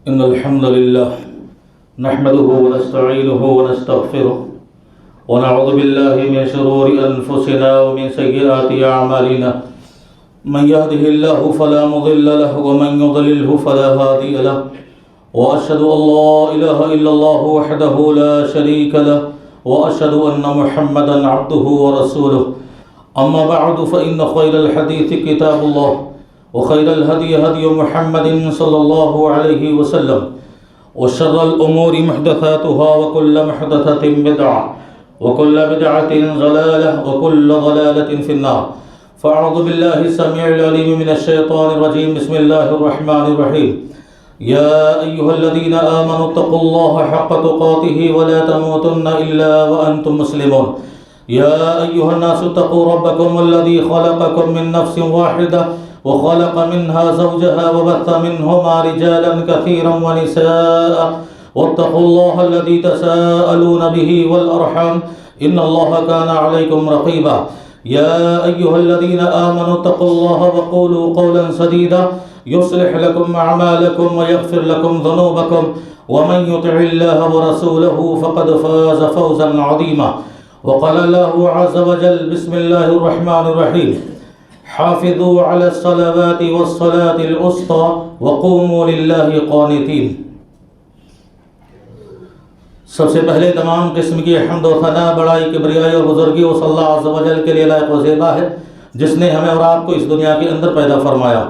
إن الحمد لله نحمده ونستعينه ونستغفره ونعوذ بالله من شرور أنفسنا ومن سيئات أعمالنا من يهده الله فلا مضل له ومن يضلله فلا هادي له وأشهد أن لا إله إلا الله وحده لا شريك له وأشهد أن محمدا عبده ورسوله أما بعد فإن خير الحديث كتاب الله وخير الهدي هدي محمد صلى الله عليه وسلم وشر الأمور محدثاتها وكل محدثة بدعة وكل بدعة ضلالة وكل ضلالة في النار فأعوذ بالله السميع العليم من الشيطان الرجيم بسم الله الرحمن الرحيم يا أيها الذين آمنوا اتقوا الله حق تقاته ولا تموتن إلا وأنتم مسلمون يا أيها الناس اتقوا ربكم الذي خلقكم من نفس واحدة وخلق منها زوجها وبث منهما رجالا كثيرا ونساء واتقوا الله الذي تساءلون به والأرحام إن الله كان عليكم رقيبا يا أيها الذين آمنوا اتقوا الله وقولوا قولا سديدا يصلح لكم أعمالكم ويغفر لكم ذنوبكم ومن يطع الله ورسوله فقد فاز فوزا عظيما وقال الله عز وجل بسم الله الرحمن الرحيم حافظوا على الصلوات والصلاة الوسطى وقوموا لله قانتين۔ سب سے پہلے تمام قسم کی حمد و ثنا بڑائی کبریائی اور بزرگی وہ صلی اللہ عز و جل کے لیے لائق و زیبا ہے جس نے ہمیں اور آپ کو اس دنیا کے اندر پیدا فرمایا۔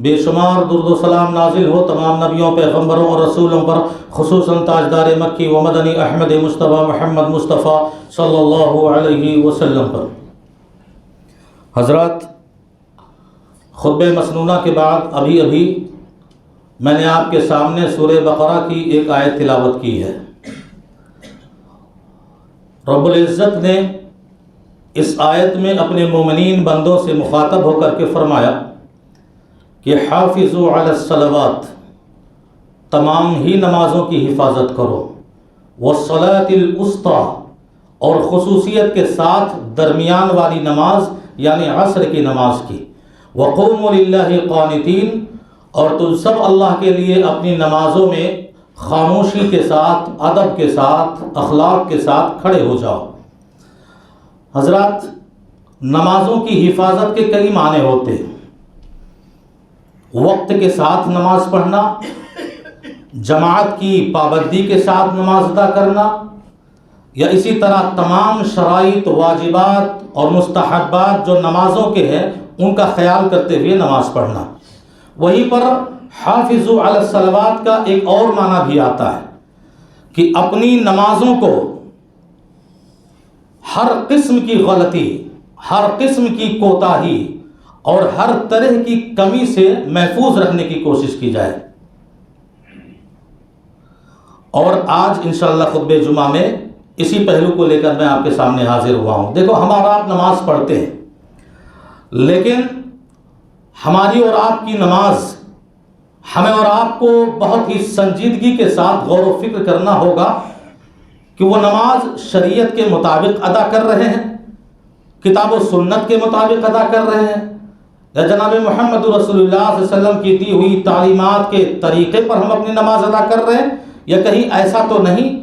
بے شمار درود و سلام نازل ہو تمام نبیوں پیغمبروں اور رسولوں پر، خصوصاً تاجدار مکی و مدنی احمد مصطفیٰ محمد مصطفیٰ صلی اللہ علیہ وسلم پر۔ حضرات، خطبہ مسنونہ کے بعد ابھی میں نے آپ کے سامنے سورہ بقرہ کی ایک آیت تلاوت کی ہے۔ رب العزت نے اس آیت میں اپنے مومنین بندوں سے مخاطب ہو کر کے فرمایا کہ حافظوا علی الصلوات، تمام ہی نمازوں کی حفاظت کرو، والصلاۃ الوسطی، اور خصوصیت کے ساتھ درمیان والی نماز یعنی عصر کی نماز کی، وقوموا للہ قانتین، اور تم سب اللہ کے لیے اپنی نمازوں میں خاموشی کے ساتھ، ادب کے ساتھ، اخلاق کے ساتھ کھڑے ہو جاؤ۔ حضرات، نمازوں کی حفاظت کے کئی معنی ہوتے ہیں۔ وقت کے ساتھ نماز پڑھنا، جماعت کی پابندی کے ساتھ نماز ادا کرنا، یا اسی طرح تمام شرائط، واجبات اور مستحبات جو نمازوں کے ہیں ان کا خیال کرتے ہوئے نماز پڑھنا۔ وہیں پر حافظوا علی الصلوات کا ایک اور معنی بھی آتا ہے کہ اپنی نمازوں کو ہر قسم کی غلطی، ہر قسم کی کوتاہی اور ہر طرح کی کمی سے محفوظ رکھنے کی کوشش کی جائے۔ اور آج انشاءاللہ خطبہ جمعہ میں اسی پہلو کو لے کر میں آپ کے سامنے حاضر ہوا ہوں۔ دیکھو، ہم اور آپ نماز پڑھتے ہیں، لیکن ہماری اور آپ کی نماز، ہمیں اور آپ کو بہت ہی سنجیدگی کے ساتھ غور و فکر کرنا ہوگا کہ وہ نماز شریعت کے مطابق ادا کر رہے ہیں، کتاب و سنت کے مطابق ادا کر رہے ہیں، یا جناب محمد رسول اللہ صلی اللہ علیہ وسلم کی دی ہوئی تعلیمات کے طریقے پر ہم اپنی نماز ادا کر رہے ہیں، یا کہیں ایسا تو نہیں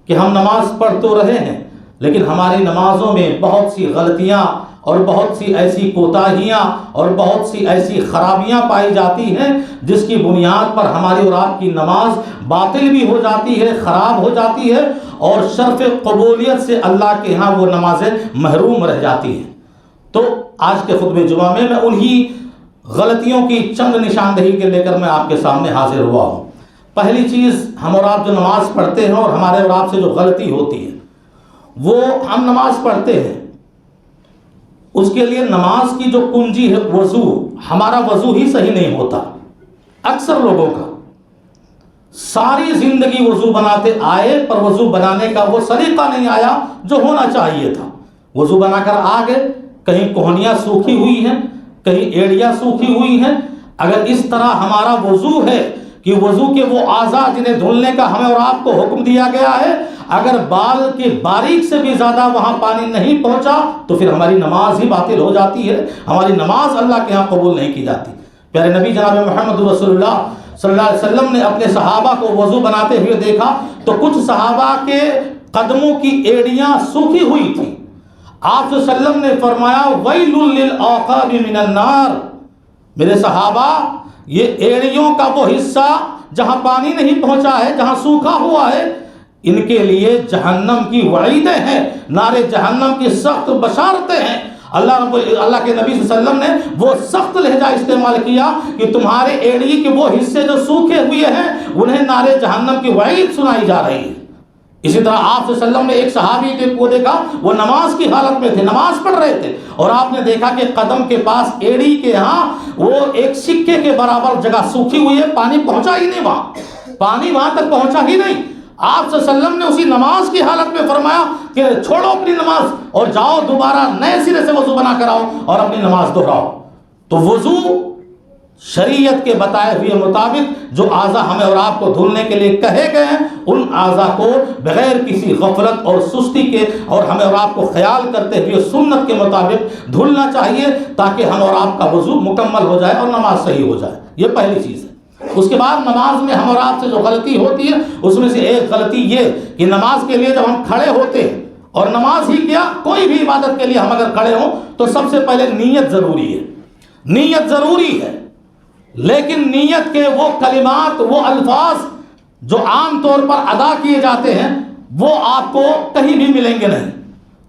کہ ہم نماز پڑھ تو رہے ہیں لیکن ہماری نمازوں میں بہت سی غلطیاں اور بہت سی ایسی کوتاہیاں اور بہت سی ایسی خرابیاں پائی جاتی ہیں جس کی بنیاد پر ہماری اور آپ کی نماز باطل بھی ہو جاتی ہے، خراب ہو جاتی ہے، اور شرف قبولیت سے اللہ کے ہاں وہ نمازیں محروم رہ جاتی ہیں۔ تو آج کے خطبہ جمعہ میں انہی غلطیوں کی چند نشاندہی کے لے کر میں آپ کے سامنے حاضر ہوا ہوں۔ پہلی چیز، ہم اور آپ جو نماز پڑھتے ہیں اور ہمارے اور آپ سے جو غلطی ہوتی ہے، وہ ہم نماز پڑھتے ہیں، اس کے لیے نماز کی جو کنجی ہے وضو، ہمارا وضو ہی صحیح نہیں ہوتا۔ اکثر لوگوں کا ساری زندگی وضو بناتے آئے پر وضو بنانے کا وہ سلیقہ نہیں آیا جو ہونا چاہیے تھا۔ وضو بنا کر آ گئے، کہیں کوہنیاں سوکھی ہوئی ہیں، کہیں ایڑیاں سوکھی ہوئی ہیں۔ اگر اس طرح ہمارا وضو ہے کہ وضو کے وہ اعضاء جنہیں دھلنے کا ہمیں اور آپ کو حکم دیا گیا ہے، اگر بال کے باریک سے بھی زیادہ وہاں پانی نہیں پہنچا تو پھر ہماری نماز ہی باطل ہو جاتی ہے، ہماری نماز اللہ کے ہاں قبول نہیں کی جاتی۔ پیارے نبی جناب محمد رسول اللہ صلی اللہ علیہ وسلم نے اپنے صحابہ کو وضو بناتے ہوئے دیکھا تو کچھ صحابہ کے قدموں کی ایڑیاں سوکھی ہوئی تھیں. آپ صلی اللہ علیہ وسلم نے فرمایا ویل للعقاب من النار، میرے صحابہ یہ ایڑیوں کا وہ حصہ جہاں پانی نہیں پہنچا ہے، جہاں سوکھا ہوا ہے، ان کے لیے جہنم کی وعیدیں ہیں، نار جہنم کی سخت بشارتیں ہیں. اللہ کے نبی صلی اللہ علیہ وسلم نے وہ سخت لہجہ استعمال کیا کہ تمہارے ایڑی کے وہ حصے جو سوکھے ہوئے ہیں انہیں نار جہنم کی وعید سنائی جا رہی ہے. اسی طرح آپ صلی اللہ علیہ وسلم نے ایک صحابی کو دیکھا، وہ نماز کی حالت میں تھے، نماز پڑھ رہے تھے، اور آپ نے دیکھا کہ قدم کے پاس ایڑی کے ہاں وہ ایک سکے کے برابر جگہ سوکھی ہوئی ہے، پانی پہنچا ہی نہیں، پانی وہاں تک پہنچا ہی نہیں. آپ صلی اللہ علیہ وسلم نے اسی نماز کی حالت میں فرمایا کہ چھوڑو اپنی نماز اور جاؤ دوبارہ نئے سرے سے وضو بنا کر آؤ اور اپنی نماز دہراؤ. تو وضو شریعت کے بتائے ہوئے مطابق جو اعضاء ہمیں اور آپ کو دھلنے کے لیے کہے گئے ہیں ان اعضاء کو بغیر کسی غفلت اور سستی کے اور ہمیں اور آپ کو خیال کرتے ہوئے سنت کے مطابق دھلنا چاہیے تاکہ ہم اور آپ کا وضو مکمل ہو جائے اور نماز صحیح ہو جائے. یہ پہلی چیز ہے. اس کے بعد نماز میں ہم اور آپ سے جو غلطی ہوتی ہے اس میں سے ایک غلطی یہ کہ نماز کے لیے جب ہم کھڑے ہوتے ہیں، اور نماز ہی کیا کوئی بھی عبادت کے لیے ہم اگر کھڑے ہوں تو سب سے پہلے نیت ضروری ہے. نیت ضروری ہے، لیکن نیت کے وہ کلمات، وہ الفاظ جو عام طور پر ادا کیے جاتے ہیں وہ آپ کو کہیں بھی ملیں گے نہیں.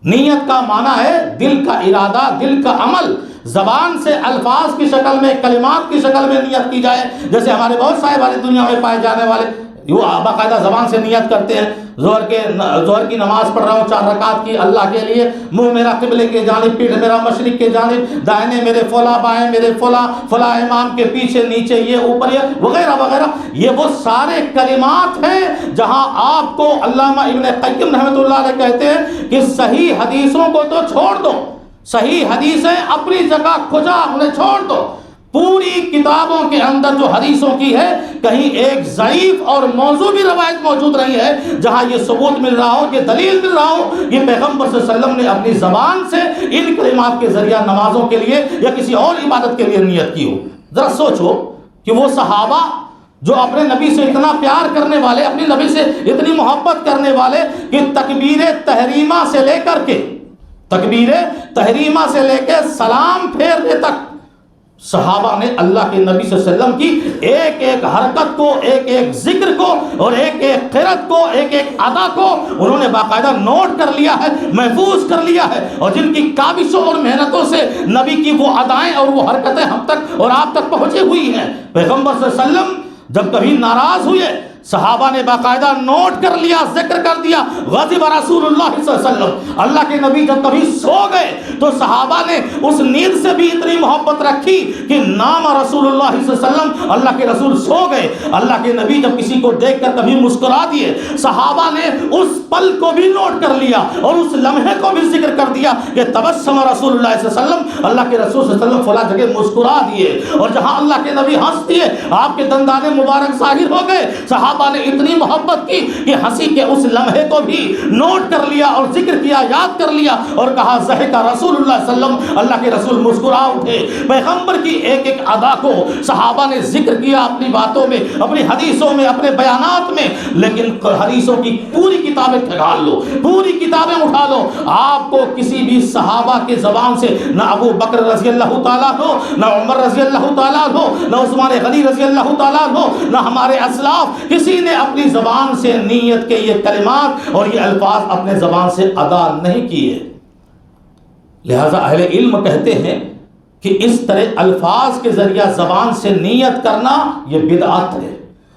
نیت کا معنی ہے دل کا ارادہ، دل کا عمل. زبان سے الفاظ کی شکل میں، کلمات کی شکل میں نیت کی جائے، جیسے ہمارے بہت سارے والے دنیا میں پائے جانے والے وہ باقاعدہ زبان سے نیت کرتے ہیں. ظہر کی نماز پڑھ رہا ہوں 4 رکعت کی اللہ کے لیے، منہ میرا قبلے کے جانب، پیٹھ میرا مشرق کے جانب، دائنے میرے فلاں، بائیں میرے فلاں امام کے پیچھے، نیچے یہ، اوپر یہ، وغیرہ وغیرہ. یہ وہ سارے کلمات ہیں جہاں آپ کو علامہ ابن قیم رحمۃ اللہ علیہ کہتے ہیں کہ صحیح حدیثوں کو تو چھوڑ دو، صحیح حدیثیں اپنی جگہ کھجا انہیں چھوڑ دو. پوری کتابوں کے اندر جو حدیثوں کی ہے کہیں ایک ضعیف اور موضوع بھی روایت موجود نہیں ہے جہاں یہ ثبوت مل رہا ہو، یہ دلیل مل رہا ہو کہ پیغمبر صلی اللہ علیہ وسلم نے اپنی زبان سے ان کلمات کے ذریعہ نمازوں کے لیے یا کسی اور عبادت کے لیے نیت کی ہو. ذرا سوچو کہ وہ صحابہ جو اپنے نبی سے اتنا پیار کرنے والے، اپنی نبی سے اتنی محبت کرنے والے کہ تکبیر تحریمہ سے لے کر کے سلام پھیرنے تک صحابہ نے اللہ کے نبی صلی اللہ علیہ وسلم کی ایک ایک حرکت کو، ایک ایک ذکر کو اور ایک ایک قرأت کو، ایک ایک ادا کو انہوں نے باقاعدہ نوٹ کر لیا ہے، محفوظ کر لیا ہے، اور جن کی کاوشوں اور محنتوں سے نبی کی وہ ادائیں اور وہ حرکتیں ہم تک اور آپ تک پہنچی ہوئی ہیں. پیغمبر صلی اللہ علیہ وسلم جب کبھی ناراض ہوئے صحابہ نے باقاعدہ نوٹ کر لیا، ذکر کر دیا غضب رسول اللہ صلی اللہ علیہ وسلم. اللہ کے نبی جب کبھی سو گئے تو صحابہ نے اس نیند سے بھی اتنی محبت رکھی کہ نام رسول اللہ صلی اللہ علیہ وسلم، اللہ کے رسول سو گئے. اللہ کے نبی جب کسی کو دیکھ کر کبھی مسکرا دیے، صحابہ نے اس پل کو بھی نوٹ کر لیا اور اس لمحے کو بھی ذکر کر دیا کہ تبسم رسول اللہ صلی اللہ علیہ وسلم، اللہ کے رسول صلی اللہ علیہ وسلم فلاں جگہ مسکرا دیے. اور جہاں اللہ کے نبی ہنس دیے، آپ کے دندان مبارک ظاہر ہو گئے، صحابہ نے اتنی محبت کی کہ ہنسی کے اس لمحے کو بھی نوٹ کر لیا اور ذکر کیا، یاد کر لیا اور کہا ضحک رسول اللہ صلی اللہ علیہ وسلم، اللہ کے رسول مسکرا اٹھے. پیغمبر کی ایک ایک ادا کو صحابہ نے ذکر کیا اپنی باتوں میں، اپنی حدیثوں میں، اپنے بیانات میں. لیکن حدیثوں کی پوری کتابیں کھگال لو، پوری کتابیں اٹھا لو، آپ کو کسی بھی صحابہ کے زبان سے نہ ابو بکر رضی اللہ تعالیٰ عنہ، نہ عمر رضی اللہ تعالیٰ عنہ، نہ عثمان غنی رضی اللہ تعالیٰ عنہ، نہ ہمارے اسلاف کسی نے اپنی زبان سے نیت کے یہ کلمات اور یہ الفاظ اپنے زبان سے ادا نہیں کیے. لہذا اہل علم کہتے ہیں کہ اس طرح الفاظ کے ذریعہ زبان سے نیت کرنا یہ بدعت ہے،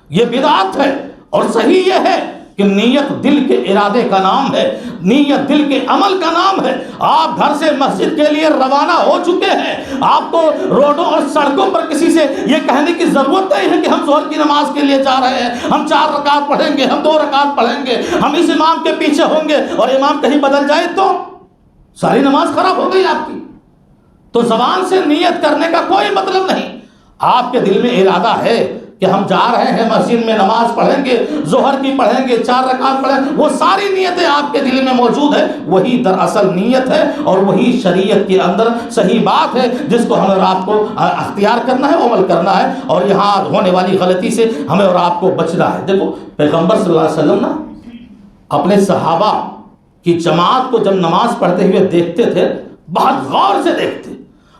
یہ بدعت ہے. اور صحیح یہ ہے کہ نیت دل کے ارادے کا نام ہے، نیت دل کے عمل کا نام ہے. آپ گھر سے مسجد کے لیے روانہ ہو چکے ہیں، آپ کو روڈوں اور سڑکوں پر کسی سے یہ کہنے کی ضرورت نہیں ہے کہ ہم ظہر کی نماز کے لیے جا رہے ہیں، ہم 4 رکعت پڑھیں گے، ہم 2 رکعت پڑھیں گے، ہم اس امام کے پیچھے ہوں گے، اور امام کہیں بدل جائے تو ساری نماز خراب ہو گئی آپ کی. تو زبان سے نیت کرنے کا کوئی مطلب نہیں. آپ کے دل میں ارادہ ہے کہ ہم جا رہے ہیں مسجد میں نماز پڑھیں گے، ظہر کی پڑھیں گے، 4 رکعت پڑھیں گے، وہ ساری نیتیں آپ کے دل میں موجود ہے، وہی دراصل نیت ہے اور وہی شریعت کے اندر صحیح بات ہے جس کو ہمیں اور آپ کو اختیار کرنا ہے، عمل کرنا ہے، اور یہاں ہونے والی غلطی سے ہمیں اور آپ کو بچنا ہے۔ دیکھو پیغمبر صلی اللہ علیہ وسلم نا اپنے صحابہ کی جماعت کو جب نماز پڑھتے ہوئے دیکھتے تھے بہت غور سے دیکھتے،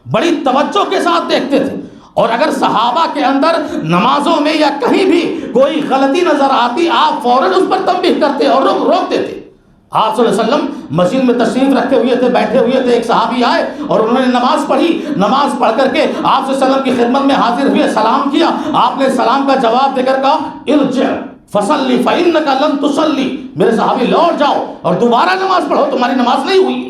بڑی توجہ کے ساتھ دیکھتے تھے، اور اگر صحابہ کے اندر نمازوں میں یا کہیں بھی کوئی غلطی نظر آتی آپ فوراً اس پر تنبیہ کرتے اور روک دیتے۔ آپ صلی اللہ علیہ وسلم مسجد میں تشریف رکھے ہوئے تھے، بیٹھے ہوئے تھے، ایک صحابی آئے اور انہوں نے نماز پڑھی، نماز پڑھ کر کے آپ صلی اللہ علیہ وسلم کی خدمت میں حاضر ہوئے، سلام کیا، آپ نے سلام کا جواب دے کر کہا ارجع فصلی فإنک لم تصلی، میرے صحابی لوٹ جاؤ اور دوبارہ نماز پڑھو، تمہاری نماز نہیں ہوئی۔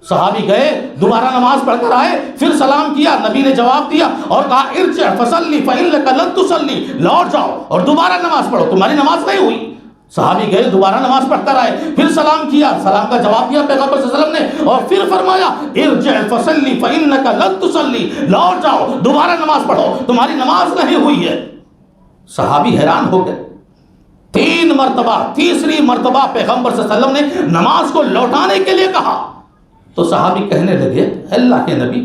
صحابی گئے، دوبارہ نماز پڑھ کر آئے، پھر سلام کیا، نبی نے جواب دیا اور کہا ارجع فصلی فإنک لم تصلی، لوٹ جاؤ اور دوبارہ نماز پڑھو، تمہاری نماز نہیں ہوئی۔ صحابی گئے، دوبارہ نماز پڑھ کر آئے، پھر سلام کیا، سلام کا جواب دیا پیغمبر صلی اللہ علیہ وسلم نے، اور پھر فرمایا ارجع فصلی فإنک لم تصلی، لوٹ جاؤ دوبارہ نماز پڑھو، تمہاری نماز نہیں ہوئی ہے۔ صحابی حیران ہو گئے، 3 مرتبہ، تیسری مرتبہ پیغمبر صلی اللہ علیہ وسلم نے نماز کو لوٹانے کے لیے کہا، تو صحابی کہنے لگے اللہ کے نبی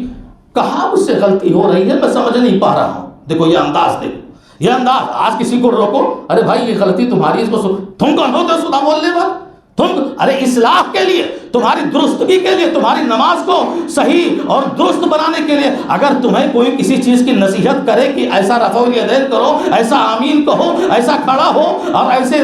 کہاں مجھ سے غلطی ہو رہی ہے، میں سمجھ نہیں پا رہا ہوں۔ دیکھو یہ انداز، دیکھو یہ انداز، آج کسی کو روکو، ارے بھائی یہ غلطی تمہاری، اس کو تم کون ہوتے ہو خدا بولنے پر، تم ارے اصلاح کے لیے، تمہاری درستگی کے لیے، تمہاری نماز کو صحیح اور درست بنانے کے لیے اگر تمہیں کوئی کسی چیز کی نصیحت کرے کہ ایسا رفع الیدین کرو، ایسا آمین کہو، ایسا کھڑا ہو اور ایسے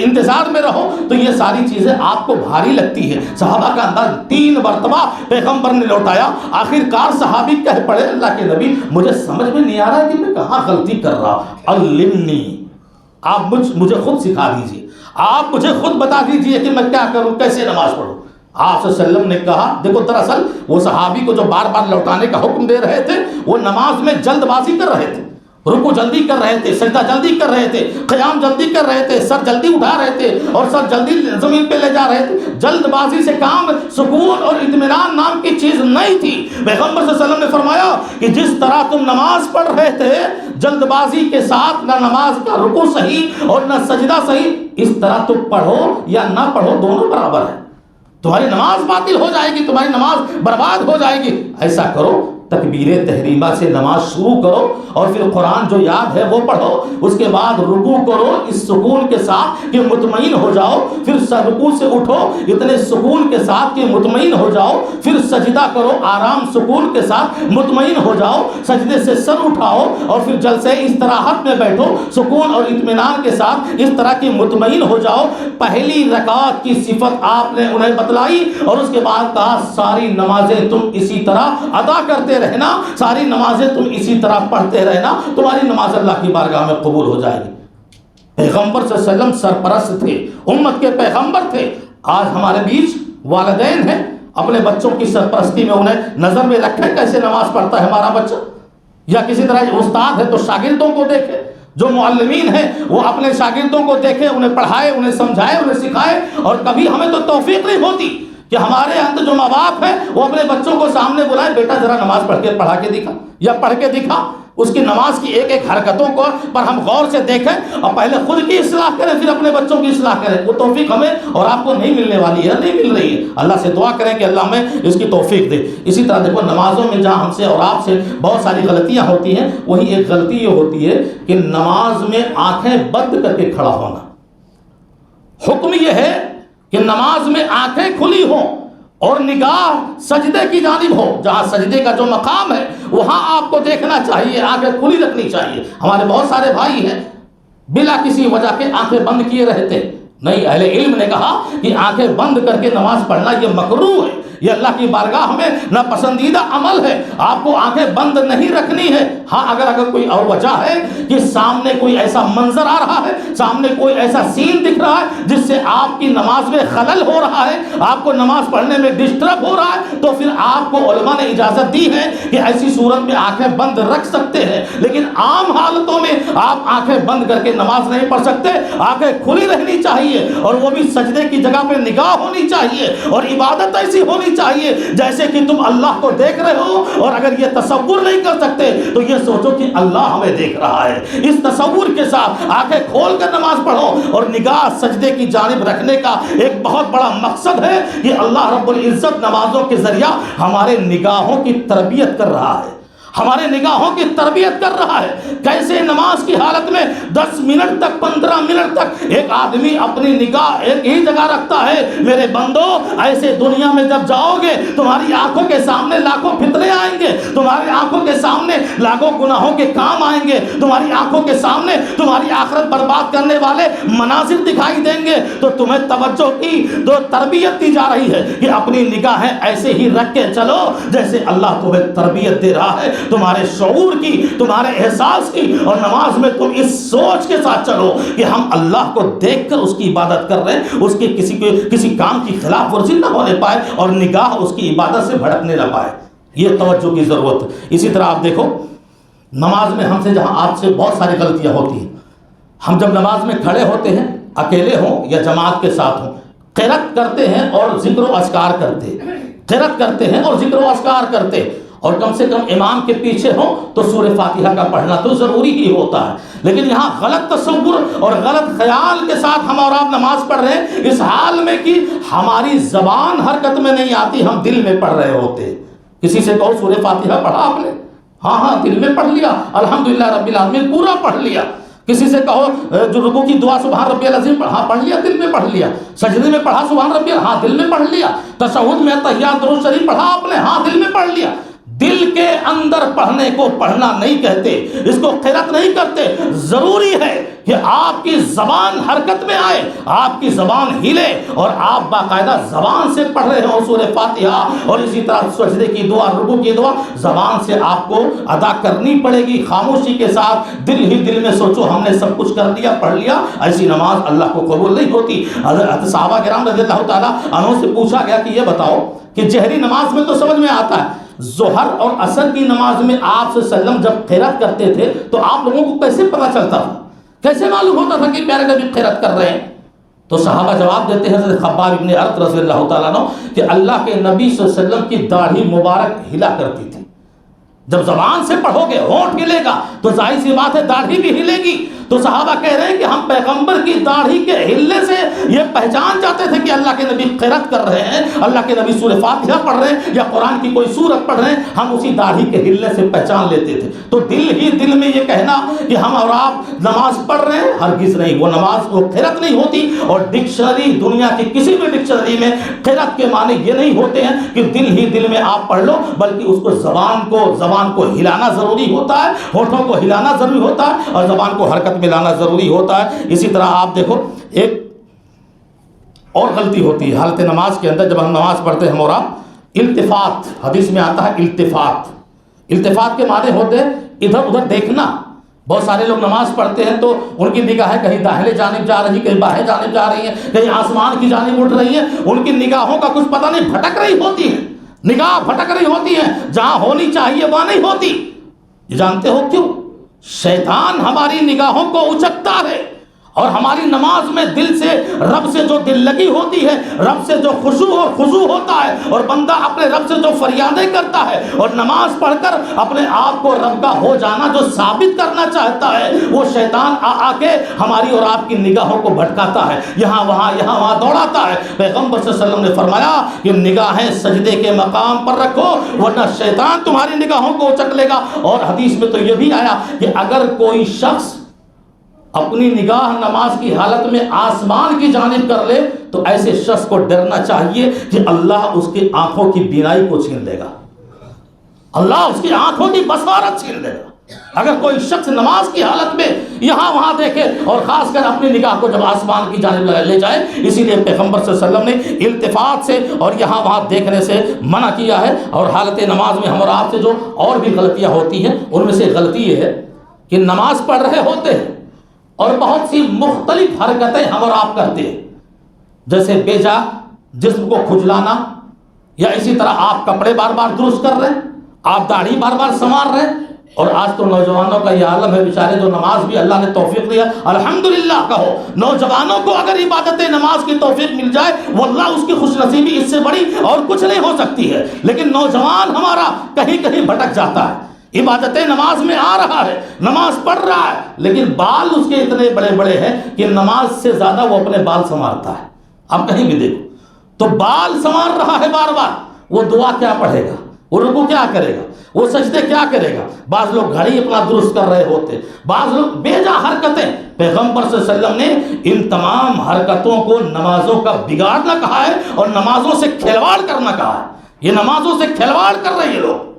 انتظار میں رہو، تو یہ ساری چیزیں آپ کو بھاری لگتی ہے۔ صحابہ کا انداز 3 مرتبہ پیغمبر نے لوٹایا، آخر کار صحابی کہہ پڑے اللہ کے نبی مجھے سمجھ میں نہیں آ رہا کہ میں کہاں غلطی کر رہا، علمنی، آپ مجھے خود سکھا دیجیے، آپ مجھے خود بتا دیجئے کہ میں کیا کروں، کیسے نماز پڑھوں۔ آپ صلی اللہ علیہ وسلم نے کہا، دیکھو دراصل وہ صحابی کو جو بار بار لوٹانے کا حکم دے رہے تھے وہ نماز میں جلد بازی کر رہے تھے، رکوع جلدی کر رہے تھے، سجدہ جلدی کر رہے تھے، قیام جلدی کر رہے تھے، سر جلدی اٹھا رہے تھے اور سر جلدی زمین پہ لے جا رہے تھے، جلد بازی سے کام، سکون اور اطمینان نام کی چیز نہیں تھی۔ پیغمبر صلی اللہ علیہ وسلم نے فرمایا کہ جس طرح تم نماز پڑھ رہے تھے جلد بازی کے ساتھ، نہ نماز کا رکوع صحیح اور نہ سجدہ صحیح، اس طرح تم پڑھو یا نہ پڑھو دونوں برابر ہے، تمہاری نماز باطل ہو جائے گی، تمہاری نماز برباد ہو جائے گی۔ ایسا کرو تکبیر تحریمہ سے نماز شروع کرو اور پھر قرآن جو یاد ہے وہ پڑھو، اس کے بعد رکوع کرو اس سکون کے ساتھ کہ مطمئن ہو جاؤ، پھر رکوع سے اٹھو اتنے سکون کے ساتھ کہ مطمئن ہو جاؤ، پھر سجدہ کرو آرام سکون کے ساتھ مطمئن ہو جاؤ، سجدے سے سر اٹھاؤ اور پھر جلسے استراحت میں بیٹھو سکون اور اطمینان کے ساتھ، اس طرح کی مطمئن ہو جاؤ۔ پہلی رکعت کی صفت آپ نے انہیں بتلائی اور اس کے بعد کہا ساری نمازیں تم اسی طرح ادا کرتے رہنا، ساری نمازیں تم اسی طرح پڑھتے رہنا، تمہاری نماز اللہ کی بارگاہ میں قبول ہو جائے گی۔ پیغمبر صلی اللہ علیہ وسلم سرپرست تھے، امت کے پیغمبر تھے۔ آج ہمارے بیچ والدین ہیں، اپنے بچوں کی سرپرستی میں انہیں نظر میں رکھیں کیسے نماز پڑھتا ہے ہمارا بچہ، یا کسی طرح استاد ہے تو شاگردوں کو دیکھے، جو معلمین ہیں وہ اپنے شاگردوں کو دیکھے، انہیں پڑھائے، انہیں سمجھائے، انہیں سکھائے۔ اور کبھی ہمیں تو توفیق نہیں ہوتی کہ ہمارے اندر جو ماں باپ ہیں وہ اپنے بچوں کو سامنے بلائیں، بیٹا ذرا نماز پڑھا کے دکھا یا پڑھ کے دکھا، اس کی نماز کی ایک ایک حرکتوں کو پر ہم غور سے دیکھیں اور پہلے خود کی اصلاح کریں پھر اپنے بچوں کی اصلاح کریں۔ وہ توفیق ہمیں اور آپ کو نہیں ملنے والی ہے، نہیں مل رہی ہے۔ اللہ سے دعا کریں کہ اللہ ہمیں اس کی توفیق دے۔ اسی طرح دیکھو نمازوں میں جہاں ہم سے اور آپ سے بہت ساری غلطیاں ہوتی ہیں، وہی ایک غلطی یہ ہوتی ہے کہ نماز میں آنکھیں بند کر کے کھڑا ہونا۔ حکم یہ ہے کہ نماز میں آنکھیں کھلی ہوں اور نگاہ سجدے کی جانب ہو، جہاں سجدے کا جو مقام ہے وہاں آپ کو دیکھنا چاہیے، آنکھیں کھلی رکھنی چاہیے۔ ہمارے بہت سارے بھائی ہیں بلا کسی وجہ کے آنکھیں بند کیے رہتے، نہیں، اہل علم نے کہا کہ آنکھیں بند کر کے نماز پڑھنا یہ مکروہ ہے، یہ اللہ کی بارگاہ میں ناپسندیدہ عمل ہے، آپ کو آنکھیں بند نہیں رکھنی ہے۔ ہاں اگر کوئی اور وجہ ہے کہ سامنے کوئی ایسا منظر آ رہا ہے، سامنے کوئی ایسا سین دکھ رہا ہے جس سے آپ کی نماز میں خلل ہو رہا ہے، آپ کو نماز پڑھنے میں ڈسٹرب ہو رہا ہے، تو پھر آپ کو علماء نے اجازت دی ہے کہ ایسی صورت میں آنکھیں بند رکھ سکتے ہیں، لیکن عام حالتوں میں آپ آنکھیں بند کر کے نماز نہیں پڑھ سکتے، آنکھیں کھلی رہنی چاہیے اور وہ بھی سجدے کی جگہ پہ نگاہ ہونی چاہیے اور عبادت ایسی ہونی ہونی چاہیے جیسے کہ تم اللہ کو دیکھ رہے ہو، اور اگر یہ تصور نہیں کر سکتے تو یہ سوچو کہ اللہ ہمیں دیکھ رہا ہے۔ اس تصور کے ساتھ آنکھیں کھول کر نماز پڑھو، اور نگاہ سجدے کی جانب رکھنے کا ایک بہت بڑا مقصد ہے کہ اللہ رب العزت نمازوں کے ذریعہ ہمارے نگاہوں کی تربیت کر رہا ہے، ہمارے نگاہوں کی تربیت کر رہا ہے۔ کیسے نماز کی حالت میں 10 منٹ تک 15 منٹ تک ایک آدمی اپنی نگاہ ایک ہی جگہ رکھتا ہے۔ میرے بندو، ایسے دنیا میں جب جاؤ گے تمہاری آنکھوں کے سامنے لاکھوں فتنے آئیں گے، تمہاری آنکھوں کے سامنے لاکھوں گناہوں کے کام آئیں گے، تمہاری آنکھوں کے سامنے تمہاری آخرت برباد کرنے والے مناظر دکھائی دیں گے، تو تمہیں توجہ کی تو تربیت دی جا رہی ہے کہ اپنی نگاہیں ایسے ہی رکھ کے چلو جیسے اللہ تمہیں تربیت دے رہا ہے، تمہارے شعور کی، تمہارے احساس کی، اور نماز میں تم اس سوچ کے ساتھ چلو کہ ہم اللہ کو دیکھ کر اس کی عبادت کر رہے ہیں، اس کے کسی کام کی خلاف ورزی نہ ہونے پائے اور نگاہ اس کی عبادت سے بھٹکنے نہ پائے۔ یہ توجہ کی ضرورت ہے۔ اسی طرح آپ دیکھو نماز میں ہم سے جہاں آپ سے بہت ساری غلطیاں ہوتی ہیں، ہم جب نماز میں کھڑے ہوتے ہیں اکیلے ہوں یا جماعت کے ساتھ ہوں، قرات کرتے ہیں اور ذکر و اذکار کرتے، قرات کرتے ہیں اور ذکر و اذکار کرتے، اور کم سے کم امام کے پیچھے ہو تو سورہ فاتحہ کا پڑھنا تو ضروری ہی ہوتا ہے، لیکن یہاں غلط تصور اور غلط خیال کے ساتھ ہم اور آپ نماز پڑھ رہے ہیں، اس حال میں کہ ہماری زبان حرکت میں نہیں آتی، ہم دل میں پڑھ رہے ہوتے۔ کسی سے کہو سورہ فاتحہ پڑھا آپ نے؟ ہاں دل میں پڑھ لیا، الحمدللہ رب العالمین پورا پڑھ لیا۔ کسی سے کہو جو رکوع کی دعا سبحان ربی العظیم پڑھا، پڑھ لیا، دل میں پڑھ لیا۔ سجدے میں پڑھا سبحان ربی، ہاں دل میں پڑھ لیا۔ تشہد میں تحیات درود شریف پڑھا آپ نے، ہاں دل میں پڑھ لیا۔ دل کے اندر پڑھنے کو پڑھنا نہیں کہتے، اس کو قرات نہیں کرتے۔ ضروری ہے کہ آپ کی زبان حرکت میں آئے، آپ کی زبان ہلے، اور آپ باقاعدہ زبان سے پڑھ رہے ہو سورہ فاتحہ، اور اسی طرح سجدے کی دعا، رکوع کی دعا زبان سے آپ کو ادا کرنی پڑے گی، خاموشی کے ساتھ۔ دل ہی دل میں سوچو ہم نے سب کچھ کر لیا، پڑھ لیا، ایسی نماز اللہ کو قبول نہیں ہوتی۔ حضرت صحابہ کرام رضی اللہ تعالیٰ عنہ سے پوچھا گیا کہ یہ بتاؤ کہ جہری نماز میں تو سمجھ میں آتا ہے، ظہر اور عصر کی نماز میں آپ صلی اللہ علیہ وسلم جب قرات کرتے تھے تو آپ لوگوں کو کیسے پتہ چلتا تھا، کیسے معلوم ہوتا تھا کہ پیارے نبی قرات کر رہے ہیں؟ تو صحابہ جواب دیتے ہیں، حضرت خباب ابن ارت رضی اللہ تعالیٰ عنہ، کہ اللہ کے نبی صلی اللہ علیہ وسلم کی داڑھی مبارک ہلا کرتی تھی۔ جب زبان سے پڑھو گے ہونٹ ہلے گا تو ظاہر سی بات ہے داڑھی بھی ہلے گی۔ تو صحابہ کہہ رہے ہیں کہ ہم پیغمبر کی داڑھی کے ہلنے سے یہ پہچان جاتے تھے کہ اللہ کے نبی قرات کر رہے ہیں، اللہ کے نبی سورہ فاتحہ پڑھ رہے ہیں یا قرآن کی کوئی سورت پڑھ رہے ہیں، ہم اسی داڑھی کے ہلنے سے پہچان لیتے تھے۔ تو دل ہی دل میں یہ کہنا کہ ہم اور آپ نماز پڑھ رہے ہیں، ہرگز نہیں، وہ نماز وہ قرات نہیں ہوتی۔ اور ڈکشنری، دنیا کی کسی بھی ڈکشنری میں قرات کے معنی یہ نہیں ہوتے ہیں کہ دل ہی دل میں آپ پڑھ لو، بلکہ اس کو زبان کو ہلانا ضروری ہوتا ہے، ہونٹوں کو ہلانا ضروری ہوتا ہے، اور زبان کو حرکت میں لانا ضروری ہوتا ہے۔ اسی طرح آپ دیکھو ایک اور غلطی ہوتی ہے حالت نماز کے اندر، جب ہم نماز پڑھتے ہیں اور آپ، التفات، حدیث میں آتا ہے التفات۔ التفات کے معنی ہوتے ہیں ادھر ادھر دیکھنا۔ بہت سارے لوگ نماز پڑھتے ہیں تو ان کی نگاہیں کہیں داہنے جانب جا رہی، کہیں بائیں جانب جا رہی ہیں، کہیں آسمان کی جانب اٹھ رہی ہیں، ان کی نگاہوں کا کچھ پتہ نہیں، بھٹک رہی ہوتی ہے، نگاہ بھٹک رہی ہوتی ہے، جہاں ہونی چاہیے وہاں نہیں ہوتی۔ یہ جانتے ہو کیوں؟ شیطان ہماری نگاہوں کو اچکتا ہے، اور ہماری نماز میں دل سے، رب سے جو دل لگی ہوتی ہے، رب سے جو خشوع اور خضوع ہوتا ہے، اور بندہ اپنے رب سے جو فریادیں کرتا ہے اور نماز پڑھ کر اپنے آپ کو رب کا ہو جانا جو ثابت کرنا چاہتا ہے، وہ شیطان آ کے ہماری اور آپ کی نگاہوں کو بھٹکاتا ہے، یہاں وہاں دوڑاتا ہے۔ پیغمبر صلی اللہ علیہ وسلم نے فرمایا کہ نگاہیں سجدے کے مقام پر رکھو ورنہ شیطان تمہاری نگاہوں کو اچک لے گا۔ اور حدیث میں تو یہ بھی آیا کہ اگر کوئی شخص اپنی نگاہ نماز کی حالت میں آسمان کی جانب کر لے تو ایسے شخص کو ڈرنا چاہیے کہ اللہ اس کی آنکھوں کی بینائی کو چھین لے گا، اللہ اس کی آنکھوں کی بصارت چھین لے گا۔ اگر کوئی شخص نماز کی حالت میں یہاں وہاں دیکھے، اور خاص کر اپنی نگاہ کو جب آسمان کی جانب لے جائے، اسی لیے پیغمبر صلی اللہ علیہ وسلم نے التفات سے اور یہاں وہاں دیکھنے سے منع کیا ہے۔ اور حالت نماز میں ہم اور آپ سے جو اور بھی غلطیاں ہوتی ہیں، ان میں سے غلطی یہ ہے کہ نماز پڑھ رہے ہوتے ہیں اور بہت سی مختلف حرکتیں ہم اور آپ کرتے ہیں، جیسے بے جا جسم کو کھجلانا، یا اسی طرح آپ کپڑے بار بار درست کر رہے ہیں، آپ داڑھی بار بار سنوار رہے ہیں، اور آج تو نوجوانوں کا یہ عالم ہے بیچارے، جو نماز بھی اللہ نے توفیق دیا الحمدللہ کہو، نوجوانوں کو اگر عبادت نماز کی توفیق مل جائے واللہ اس کی خوش نصیبی اس سے بڑی اور کچھ نہیں ہو سکتی ہے۔ لیکن نوجوان ہمارا کہیں کہیں بھٹک جاتا ہے، عبادت نماز میں آ رہا ہے، نماز پڑھ رہا ہے، لیکن بال اس کے اتنے بڑے بڑے ہیں کہ نماز سے زیادہ وہ اپنے بال سنوارتا ہے۔ آپ کہیں بھی دیکھو تو بال سنوار رہا ہے بار بار، وہ دعا کیا پڑھے گا، وہ رکوع کیا کرے گا، وہ سجدے کیا کرے گا۔ بعض لوگ گھڑی اپنا درست کر رہے ہوتے، بعض لوگ بے جا حرکتیں۔ پیغمبر صلی اللہ علیہ وسلم نے ان تمام حرکتوں کو نمازوں کا بگاڑنا کہا ہے اور نمازوں سے کھلواڑ کرنا کہا ہے۔ یہ نمازوں سے کھلواڑ کر رہے ہیں لوگ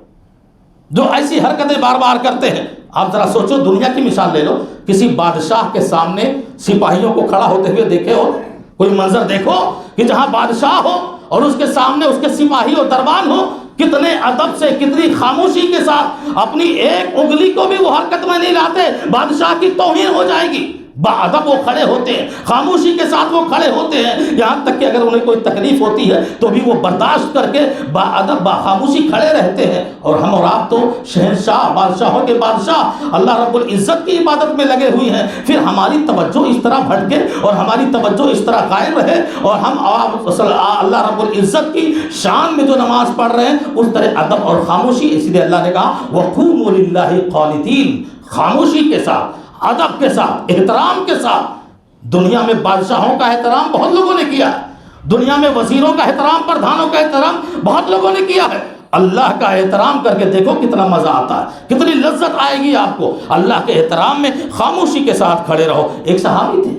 جو ایسی حرکتیں بار بار کرتے ہیں۔ آپ ذرا سوچو، دنیا کی مثال لے لو، کسی بادشاہ کے سامنے سپاہیوں کو کھڑا ہوتے ہوئے دیکھے ہو، کوئی منظر دیکھو کہ جہاں بادشاہ ہو اور اس کے سامنے اس کے سپاہی اور دربان ہو، کتنے ادب سے، کتنی خاموشی کے ساتھ اپنی ایک انگلی کو بھی وہ حرکت میں نہیں لاتے، بادشاہ کی توہین ہو جائے گی۔ باادب وہ کھڑے ہوتے ہیں، خاموشی کے ساتھ وہ کھڑے ہوتے ہیں، یہاں تک کہ اگر انہیں کوئی تکلیف ہوتی ہے تو بھی وہ برداشت کر کے باادب باخاموشی کھڑے رہتے ہیں۔ اور ہم اور آپ تو شہنشاہ، بادشاہوں کے بادشاہ اللہ رب العزت کی عبادت میں لگے ہوئے ہیں، پھر ہماری توجہ اس طرح بھٹکے اور ہماری توجہ اس طرح قائم رہے اور ہم اللہ رب العزت کی شان میں جو نماز پڑھ رہے ہیں اس طرح ادب اور خاموشی۔ اسی لیے اللہ نے کہا وَقُومُوا لِلَّهِ قَانِتِينَ، خاموشی کے ساتھ، ادب کے ساتھ، احترام کے ساتھ۔ دنیا میں بادشاہوں کا احترام بہت لوگوں نے کیا ہے، دنیا میں وزیروں کا احترام، پردھانوں کا احترام بہت لوگوں نے کیا ہے۔ اللہ کا احترام کر کے دیکھو کتنا مزہ آتا ہے، کتنی لذت آئے گی آپ کو۔ اللہ کے احترام میں خاموشی کے ساتھ کھڑے رہو۔ ایک صحابی تھے،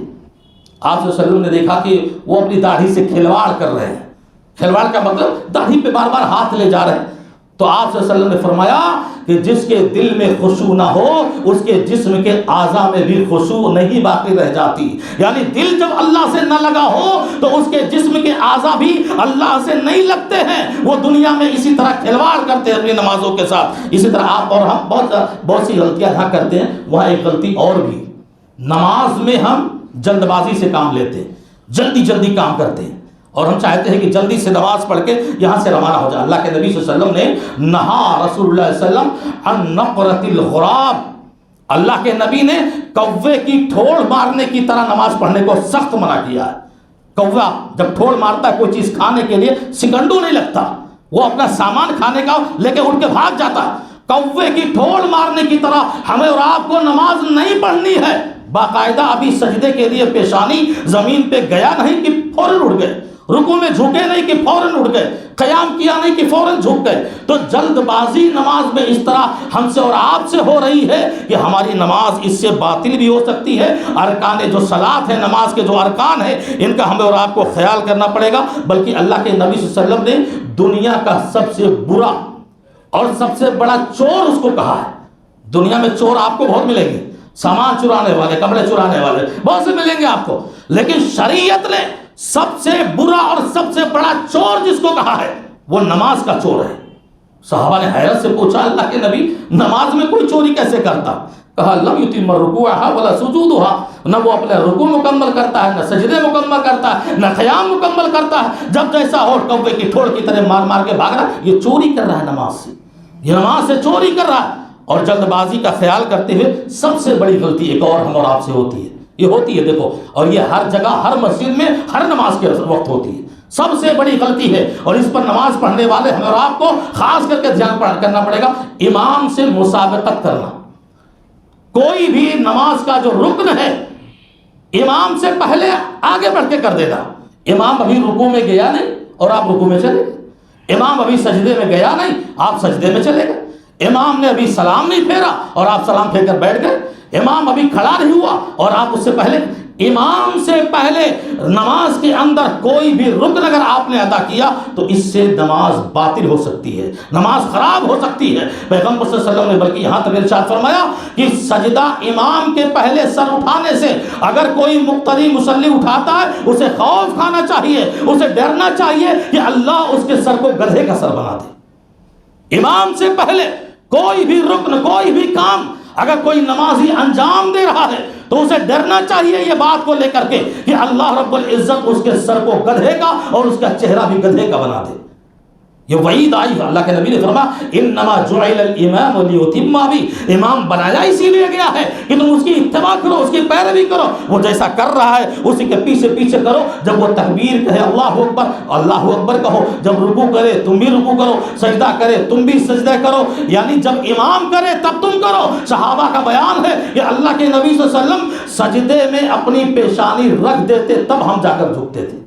آپ صلی اللہ علیہ وسلم نے دیکھا کہ وہ اپنی داڑھی سے کھلواڑ کر رہے ہیں۔ کھلواڑ کا مطلب داڑھی پہ بار بار ہاتھ لے جا رہے ہیں۔ تو آپ صلی اللہ علیہ وسلم نے فرمایا کہ جس کے دل میں خشوع نہ ہو اس کے جسم کے اعضاء میں بھی خشوع نہیں باقی رہ جاتی۔ یعنی دل جب اللہ سے نہ لگا ہو تو اس کے جسم کے اعضاء بھی اللہ سے نہیں لگتے ہیں، وہ دنیا میں اسی طرح کھلواڑ کرتے ہیں اپنی نمازوں کے ساتھ۔ اسی طرح آپ اور ہم بہت سی غلطیاں یہاں کرتے ہیں، وہاں ایک غلطی اور بھی، نماز میں ہم جلد بازی سے کام لیتے ہیں، جلدی کام کرتے ہیں اور ہم چاہتے ہیں کہ جلدی سے نماز پڑھ کے یہاں سے روانہ ہو جائے۔ اللہ کے نبی صلی اللہ علیہ وسلم نے نہا رسول اللہ صلی اللہ علیہ وسلم عن نقرۃ الغراب، اللہ کے نبی نے کوے کی ٹھوڑ مارنے کی طرح نماز پڑھنے کو سخت منع کیا ہے۔ کوہ جب ٹھوڑ مارتا ہے کوئی چیز کھانے کے لیے سکنڈوں نہیں لگتا، وہ اپنا سامان کھانے کا لے کے اٹھ کے بھاگ جاتا ہے۔ کوے کی ٹھوڑ مارنے کی طرح ہمیں اور آپ کو نماز نہیں پڑھنی ہے۔ باقاعدہ ابھی سجدے کے لیے پیشانی زمین پہ گیا نہیں کہ فوراً اٹھ گئے، رکوع میں جھکے نہیں کہ فوراً اٹھ گئے، قیام کیا نہیں کہ فوراً جھک گئے۔ تو جلد بازی نماز میں اس طرح ہم سے اور آپ سے ہو رہی ہے کہ ہماری نماز اس سے باطل بھی ہو سکتی ہے۔ ارکان جو صلاۃ ہے، نماز کے جو ارکان ہیں، ان کا ہمیں اور آپ کو خیال کرنا پڑے گا۔ بلکہ اللہ کے نبی صلی اللہ علیہ وسلم نے دنیا کا سب سے برا اور سب سے بڑا چور اس کو کہا ہے۔ دنیا میں چور آپ کو بہت ملیں گے، سامان چرانے والے، کپڑے چرانے والے بہت سے ملیں گے آپ کو، لیکن شریعت نے سب سے برا اور سب سے بڑا چور جس کو کہا ہے وہ نماز کا چور ہے۔ صحابہ نے حیرت سے پوچھا اللہ کے نبی نماز میں کوئی چوری کیسے کرتا؟ کہا لم یتم رکوعها ولا سجودها، نہ وہ اپنے رکوع مکمل کرتا ہے، نہ سجدے مکمل کرتا ہے، نہ قیام مکمل کرتا ہے، جب جیسا ہو کوے کی ٹھوڑ کی طرح مار مار کے بھاگ رہا ہے۔ یہ چوری کر رہا ہے نماز سے، یہ نماز سے چوری کر رہا ہے۔ اور جلد بازی کا خیال کرتے ہوئے سب سے بڑی غلطی ایک اور ہم اور آپ سے ہوتی ہے، یہ ہوتی ہے دیکھو، اور یہ ہر جگہ، ہر مسجد میں، ہر نماز کے وقت ہوتی ہے، سب سے بڑی غلطی ہے، اور اس پر نماز پڑھنے والے ہم اور آپ کو خاص کر کے دھیان کرنا پڑے گا، امام سے مسابقت کرنا۔ کوئی بھی نماز کا جو رکن ہے امام سے پہلے آگے بڑھ کے کر دینا۔ امام ابھی رکوع میں گیا نہیں اور آپ رکوع میں چلے گئے، امام ابھی سجدے میں گیا نہیں آپ سجدے میں چلے گئے، امام نے ابھی سلام نہیں پھیرا اور آپ سلام پھیر کر بیٹھ گئے، امام ابھی کھڑا نہیں ہوا اور آپ اس سے پہلے۔ امام سے پہلے نماز کے اندر کوئی بھی رکن اگر آپ نے ادا کیا تو اس سے نماز باطل ہو سکتی ہے، نماز خراب ہو سکتی ہے۔ پیغمبر صلی اللہ علیہ وسلم نے بلکہ یہاں تک ارشاد فرمایا کہ سجدہ امام کے پہلے سر اٹھانے سے اگر کوئی مقتدی مصلی اٹھاتا ہے اسے خوف کھانا چاہیے، اسے ڈرنا چاہیے کہ اللہ اس کے سر کو گدھے کا سر بنا دے۔ امام سے پہلے کوئی بھی رکن، کوئی بھی کام اگر کوئی نمازی انجام دے رہا ہے تو اسے ڈرنا چاہیے یہ بات کو لے کر کے کہ اللہ رب العزت اس کے سر کو گدھے کا اور اس کا چہرہ بھی گدھے کا بنا دے۔ یہ وعید آئی ہے. اللہ کے نبی نے فرمایا انما جعل الامام لیتم بھی، امام بنایا اسی لیے گیا ہے کہ تم اس کی اتباع کرو، اس کی پیروی کرو. وہ جیسا کر رہا ہے اسی کے پیچھے پیچھے کرو. جب وہ تکبیر کہے اللہ اکبر، اللہ اکبر کہو. جب رکوع کرے تم بھی رکوع کرو، سجدہ کرے تم بھی سجدہ کرو. یعنی جب امام کرے تب تم کرو. صحابہ کا بیان ہے کہ اللہ کے نبی صلی اللہ علیہ وسلم سجدے میں اپنی پیشانی رکھ دیتے تب ہم جا کر جھکتے تھے.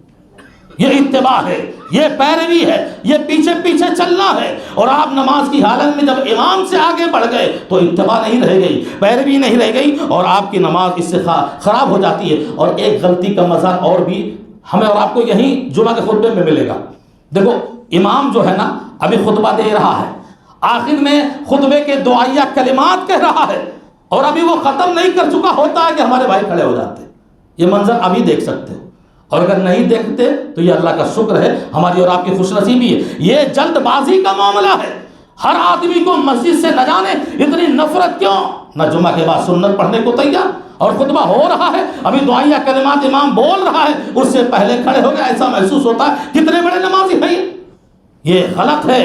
یہ اتباع ہے، یہ پیروی ہے، یہ پیچھے پیچھے چلنا ہے. اور آپ نماز کی حالت میں جب امام سے آگے بڑھ گئے تو اتباع نہیں رہ گئی، پیروی نہیں رہ گئی، اور آپ کی نماز اس سے خراب ہو جاتی ہے. اور ایک غلطی کا مظہر اور بھی ہمیں اور آپ کو یہیں جمعہ کے خطبے میں ملے گا. دیکھو امام جو ہے نا ابھی خطبہ دے رہا ہے، آخر میں خطبے کے دعائیہ کلمات کہہ رہا ہے، اور ابھی وہ ختم نہیں کر چکا ہوتا ہے کہ ہمارے بھائی کھڑے ہو جاتے. یہ منظر ابھی دیکھ سکتے ہو، اور اگر نہیں دیکھتے تو یہ اللہ کا شکر ہے، ہماری اور آپ کی خوش نصیبی ہے. یہ جلد بازی کا معاملہ ہے. ہر آدمی کو مسجد سے نہ جانے اتنی نفرت کیوں؟ نہ جمعہ کے بعد سنت پڑھنے کو تیار، اور خطبہ ہو رہا ہے، ابھی دعائیہ کلمات امام بول رہا ہے، اس سے پہلے کھڑے ہو گئے. ایسا محسوس ہوتا ہے کتنے بڑے نمازی ہیں. یہ غلط ہے.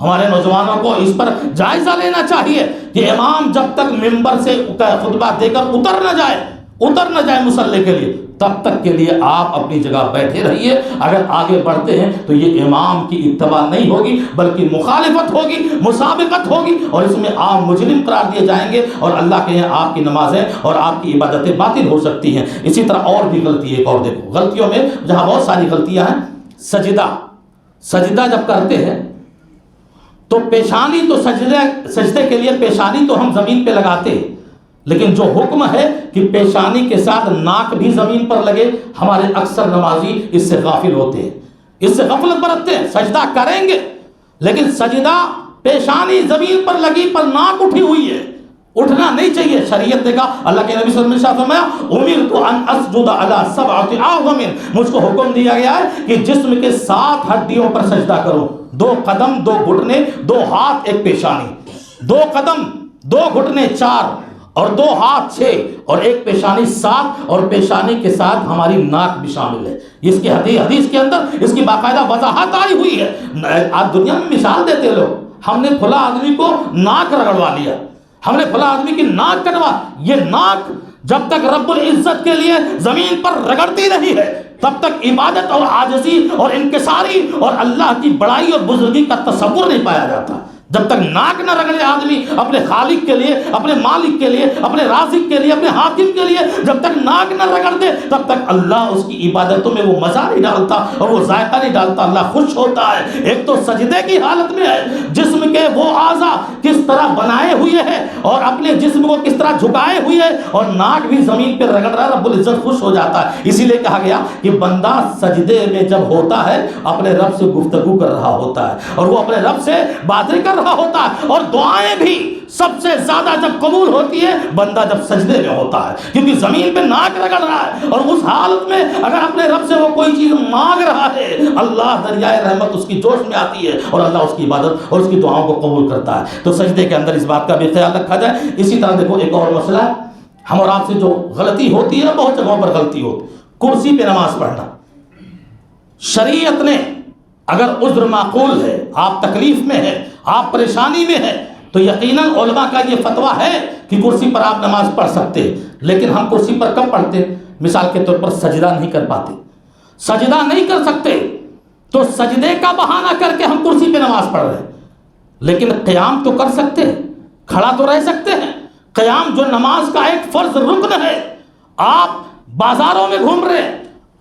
ہمارے نوجوانوں کو اس پر جائزہ لینا چاہیے کہ امام جب تک ممبر سے خطبہ دے کر اتر نہ جائے مصلی کے لیے، تب تک کے لیے آپ اپنی جگہ بیٹھے رہیے. اگر آگے بڑھتے ہیں تو یہ امام کی اتباع نہیں ہوگی بلکہ مخالفت ہوگی، مسابقت ہوگی، اور اس میں آپ مجرم قرار دیے جائیں گے، اور اللہ کے یہاں آپ کی نمازیں اور آپ کی عبادتیں باطل ہو سکتی ہیں. اسی طرح اور بھی غلطی ایک اور دیکھو، غلطیوں میں جہاں بہت ساری غلطیاں ہیں، سجدہ جب کرتے ہیں تو پیشانی تو سجدے کے لیے پیشانی تو ہم زمین پہ لگاتے ہیں، لیکن جو حکم ہے کہ پیشانی کے ساتھ ناک بھی زمین پر لگے، ہمارے اکثر نمازی اس سے غافل ہوتے ہیں، اس سے غفلت برتتے ہیں. سجدہ کریں گے لیکن سجدہ پیشانی زمین پر لگی پر ناک اٹھی ہوئی ہے، اٹھنا نہیں چاہیے. شریعت نے کہا، اللہ کے نبی صلی اللہ علیہ وسلم نے فرمایا امرت ان اسجد علی سبعۃ اعظم، مجھ کو حکم دیا گیا ہے کہ جسم کے 7 ہڈیوں پر سجدہ کرو. 2 قدم 2 گھٹنے 2 ہاتھ 1 پیشانی، 2 قدم 2 گھٹنے 4 اور 2 ہاتھ 6 اور 1 پیشانی 7، اور پیشانی کے ساتھ ہماری ناک بھی شامل ہے. اس کی حدیث کے اندر اس کی باقاعدہ وضاحت آئی ہوئی ہے. آج دنیا میں مثال دیتے لوگ، ہم نے کھلا آدمی کو ناک رگڑوا لیا، ہم نے کھلا آدمی کی ناک کٹوا. یہ ناک جب تک رب العزت کے لیے زمین پر رگڑتی رہی ہے تب تک عبادت اور عاجزی اور انکساری اور اللہ کی بڑائی اور بزرگی کا تصور نہیں پایا جاتا. جب تک ناک نہ رگڑے آدمی اپنے خالق کے لیے، اپنے مالک کے لیے، اپنے رازق کے لیے، اپنے حاکم کے لیے، جب تک ناک نہ رگڑ دے تب تک اللہ اس کی عبادتوں میں وہ مزہ نہیں ڈالتا اور وہ ذائقہ نہیں ڈالتا. اللہ خوش ہوتا ہے. ایک تو سجدے کی حالت میں ہے، جسم کے وہ اعضاء کس طرح بنائے ہوئے ہیں اور اپنے جسم کو کس طرح جھکائے ہوئے ہیں، اور ناک بھی زمین پہ رگڑ رہا ہے، رب العزت خوش ہو جاتا ہے. اسی لیے کہا گیا کہ بندہ سجدے میں جب ہوتا ہے اپنے رب سے گفتگو کر رہا ہوتا ہے، اور وہ اپنے رب سے باتیں کر رہا ہوتا ہے. اور دعائیں بھی سب سے زیادہ جب قبول ہوتی ہے بندہ جب سجدے میں ہوتا ہے، کیونکہ زمین پہ ناک رگڑ رہا ہے، اور اس حالت میں اگر اپنے رب سے وہ کوئی چیز مانگ رہا ہے، اللہ دریائے رحمت اس کی جوش میں آتی ہے اور اللہ اس کی عبادت اور اس کی دعاؤں کو قبول کرتا ہے. تو سجدے کے اندر اس بات کا بھی خیال رکھا جائے. اسی طرح دیکھو ایک اور مسئلہ ہے، ہم اور آپ سے جو غلطی ہوتی ہے، بہت جگہوں پر غلطی ہوتی، کرسی پہ نماز پڑھنا. شریعت نے اگر عذر معقول ہے، آپ تکلیف میں ہیں، آپ پریشانی میں ہیں، تو یقیناً علماء کا یہ فتویٰ ہے کہ کرسی پر آپ نماز پڑھ سکتے ہیں. لیکن ہم کرسی پر کب پڑھتے ہیں؟ مثال کے طور پر سجدہ نہیں کر پاتے، سجدہ نہیں کر سکتے تو سجدے کا بہانہ کر کے ہم کرسی پہ نماز پڑھ رہے ہیں. لیکن قیام تو کر سکتے ہیں، کھڑا تو رہ سکتے ہیں. قیام جو نماز کا ایک فرض رکن ہے. آپ بازاروں میں گھوم رہے ہیں،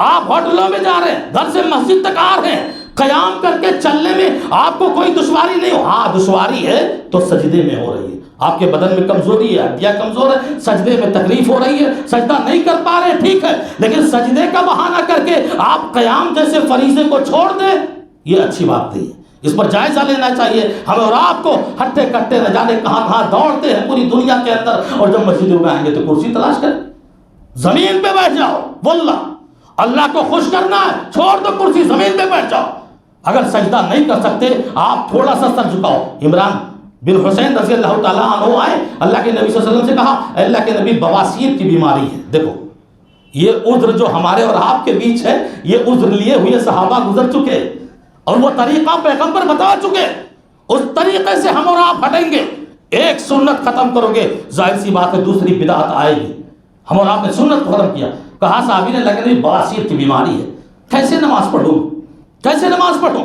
آپ ہوٹلوں میں جا رہے ہیں، گھر سے مسجد تک آ رہے ہیں، قیام کر کے چلنے میں آپ کو کوئی دشواری نہیں ہو. ہاں دشواری ہے تو سجدے میں ہو رہی ہے، آپ کے بدن میں کمزوری ہے، ہڈیاں کمزور ہے، سجدے میں تکلیف ہو رہی ہے، سجدہ نہیں کر پا رہے، ٹھیک ہے. لیکن سجدے کا بہانہ کر کے آپ قیام جیسے فریضے کو چھوڑ دیں، یہ اچھی بات نہیں ہے. اس پر جائزہ لینا چاہیے ہمیں اور آپ کو. ہٹے کٹے نہ جانے کہاں کہاں دوڑتے ہیں پوری دنیا کے اندر، اور جب مسجدوں میں آئیں گے تو کرسی تلاش کریں، زمین پہ بیٹھ جاؤ. واللہ اللہ کو خوش کرنا ہے، چھوڑ دو کرسی، زمین پہ بیٹھ جاؤ. اگر سجدہ نہیں کر سکتے آپ تھوڑا سا سر جھکاؤ. عمران بن حسین رضی اللہ تعالیٰ عنہ آئے، اللہ کے نبی صلی اللہ علیہ وسلم سے کہا، اے اللہ کے نبی بواسیر کی بیماری ہے. دیکھو یہ عذر جو ہمارے اور آپ کے بیچ ہے، یہ عذر لیے ہوئے صحابہ گزر چکے. اور وہ طریقہ پیغمبر بتا چکے، اس طریقے سے ہم اور آپ ہٹیں گے۔ ایک سنت ختم کرو گے، ظاہر سی بات ہے دوسری بدعت آئے گی۔ ہم اور آپ نے سنت ختم کیا، کہا صحابی نے لگنے بواسیر کی بیماری ہے، کیسے نماز پڑھوں، کیسے نماز پڑھوں؟